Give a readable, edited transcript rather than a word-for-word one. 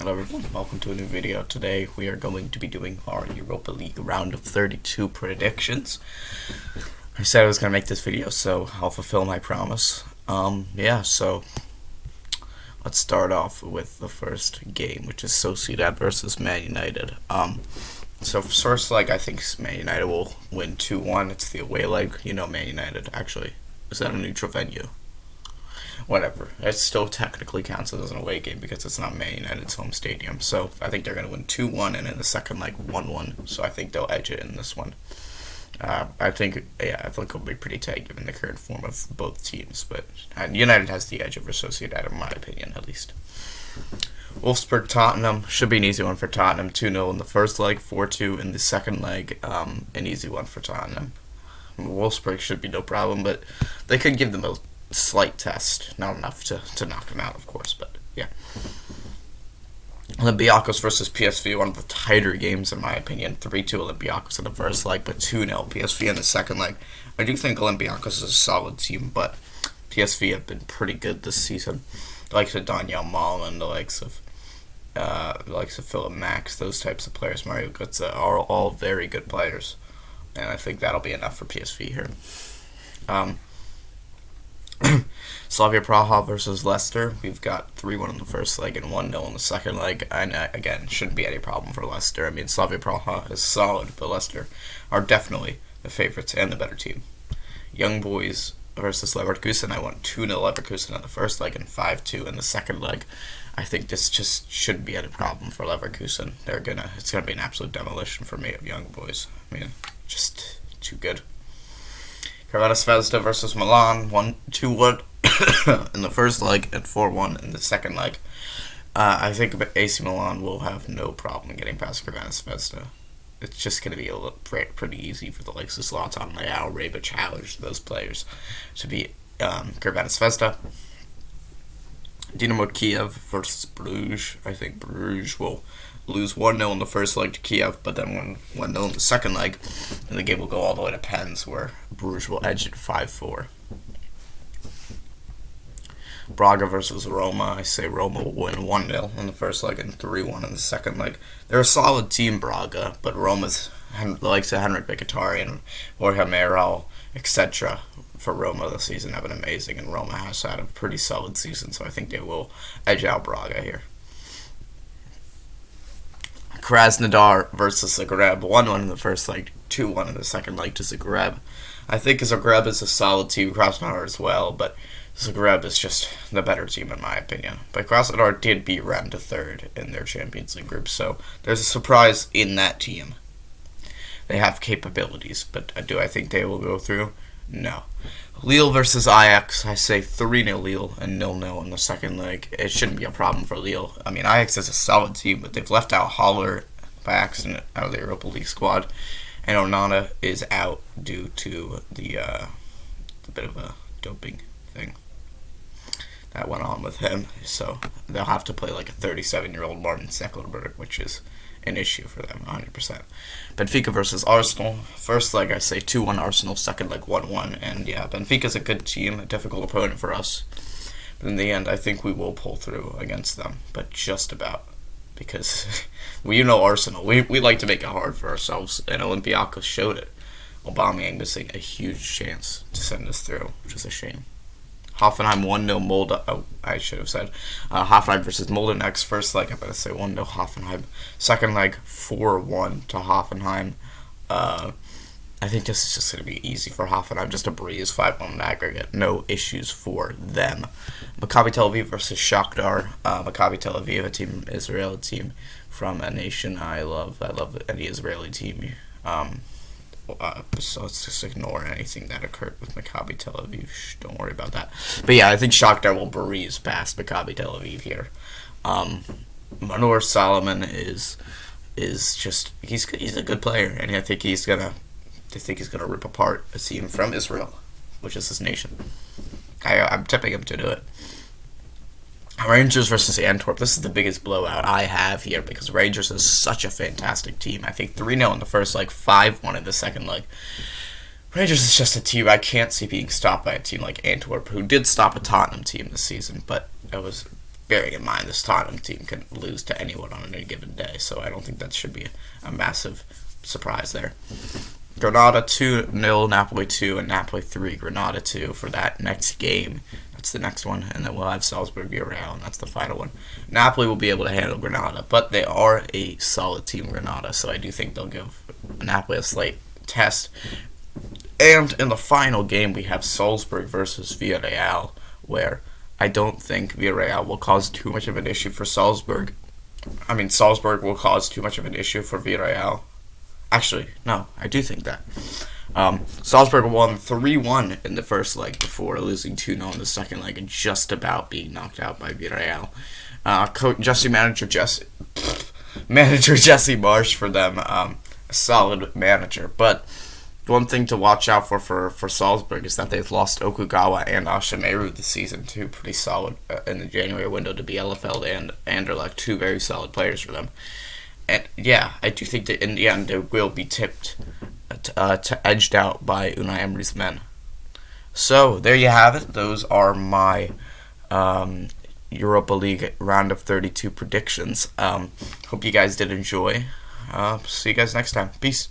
Hello everyone, welcome to a new video. Today we are going to be doing our Europa League round of 32 predictions. I said I was going to make this video, so I'll fulfill my promise. So let's start off with the first game, which is Sociedad versus Man United. So first leg, I think Man United will win 2-1. It's the away leg. You know Man United, actually. Is that a neutral venue? Whatever. It still technically counts as an away game because it's not Man United's home stadium. So I think they're going to win 2-1, and in the second leg 1-1. So I think they'll edge it in this one. I think it'll be pretty tight given the current form of both teams. But United has the edge over Sociedad, in my opinion, at least. Wolfsburg Tottenham should be an easy one for Tottenham. 2-0 in the first leg, 4-2 in the second leg. An easy one for Tottenham. Wolfsburg should be no problem, but they could give them a slight test, not enough to knock them out, of course, but yeah. Biakos versus PSV, one of the tighter games in my opinion. 3-2 Olympiacos in the first leg, but 2-0 PSV in the second leg. I do think Olympiacos is a solid team, but PSV have been pretty good this season. The likes of Daniel Malin, the likes of Philip Max, those types of players, Mario Götze, are all very good players, and I think that'll be enough for PSV here. Slavia Praha versus Leicester. We've got 3-1 in the first leg and 1-0 in the second leg. And again, shouldn't be any problem for Leicester. I mean, Slavia Praha is solid, but Leicester are definitely the favorites and the better team. Young Boys versus Leverkusen. I went 2-0 Leverkusen in the first leg and 5-2 in the second leg. I think this just shouldn't be any problem for Leverkusen. It's gonna be an absolute demolition for me of Young Boys. I mean, just too good. Caravanas Vesta versus Milan, 2-1 in the first leg and 4-1 in the second leg. I think AC Milan will have no problem getting past Caravanas Vesta. It's just going to be pretty easy for the likes of Zlatan, Leao, Reba challenge those players to beat Caravanas Vesta. Dinamo Kiev versus Bruges. I think Bruges will lose 1-0 in the first leg to Kiev, but then 1-0 in the second leg, and the game will go all the way to pens, where Bruges will edge it 5-4. Braga versus Aroma. I say Roma will win 1-0 in the first leg and 3-1 in the second leg. They're a solid team, Braga, but Roma's the likes of Henrik Mkhitaryan, Jorge Meral, etc. for Roma this season have been amazing, and Roma has had a pretty solid season, so I think they will edge out Braga here. Krasnodar versus Zagreb, 1-1 in the first leg, 2-1 in the second leg to Zagreb. I think Zagreb is a solid team, Krasnodar as well, but Zagreb is just the better team in my opinion. But Krasnodar did beat Rennes to third in their Champions League group, so there's a surprise in that team. They have capabilities, but do I think they will go through? No. Lille versus Ajax, I say 3-0 Lille and 0-0 in the second leg. It shouldn't be a problem for Lille. I mean, Ajax is a solid team, but they've left out Haller by accident out of the Europa League squad, and Onana is out due to the bit of a doping thing that went on with him. So they'll have to play like a 37-year-old Martin Stecklenburg, which is an issue for them, 100%. Benfica versus Arsenal. First leg, I say 2-1 Arsenal. Second leg, 1-1. And yeah, Benfica's a good team, a difficult opponent for us. But in the end, I think we will pull through against them. But just about. Because, well, you know Arsenal. We like to make it hard for ourselves. And Olympiacos showed it. Aubameyang missing a huge chance to send us through, which is a shame. Hoffenheim 1-0 Molde. Oh, I should have said Hoffenheim versus Molde next. First leg, I'm going to say 1-0 Hoffenheim. Second leg, 4-1 to Hoffenheim. I think this is just going to be easy for Hoffenheim. Just a breeze, 5-1 aggregate. No issues for them. Maccabi Tel Aviv versus Shakhtar. Maccabi Tel Aviv, a Israeli team from a nation I love. I love any Israeli team. So let's just ignore anything that occurred with Maccabi Tel Aviv. Don't worry about that. But yeah, I think Shakhtar will breeze past Maccabi Tel Aviv here. Manor Solomon is just he's a good player, and I think he's gonna rip apart a team from Israel, which is his nation. I'm tipping him to do it. Rangers versus Antwerp. This is the biggest blowout I have here because Rangers is such a fantastic team. I think 3-0 in the first leg, 5-1 in the second leg. Rangers is just a team I can't see being stopped by a team like Antwerp, who did stop a Tottenham team this season, but it was bearing in mind this Tottenham team can lose to anyone on any given day, so I don't think that should be a massive surprise there. Granada 2-0, Napoli 2, and Napoli 3, Granada 2 for that next game. That's the next one, and then we'll have Salzburg Villarreal, and that's the final one. Napoli will be able to handle Granada, but they are a solid team, Granada, so I do think they'll give Napoli a slight test. And in the final game, we have Salzburg versus Villarreal, where I don't think Villarreal will cause too much of an issue for Salzburg. Salzburg will cause too much of an issue for Villarreal. Actually, no, I do think that. Salzburg won 3-1 in the first leg before losing 2-0 in the second leg and just about being knocked out by Villarreal. Manager Jesse Marsch for them, a solid manager. But one thing to watch out for Salzburg is that they've lost Okugawa and Ashimeru this season, two pretty solid in the January window to Bielefeld and Anderlecht, two very solid players for them. And yeah, I do think that in the end they will be tipped edged out by Unai Emery's men. So there you have it. Those are my Europa League round of 32 predictions. Hope you guys did enjoy. See you guys next time. Peace.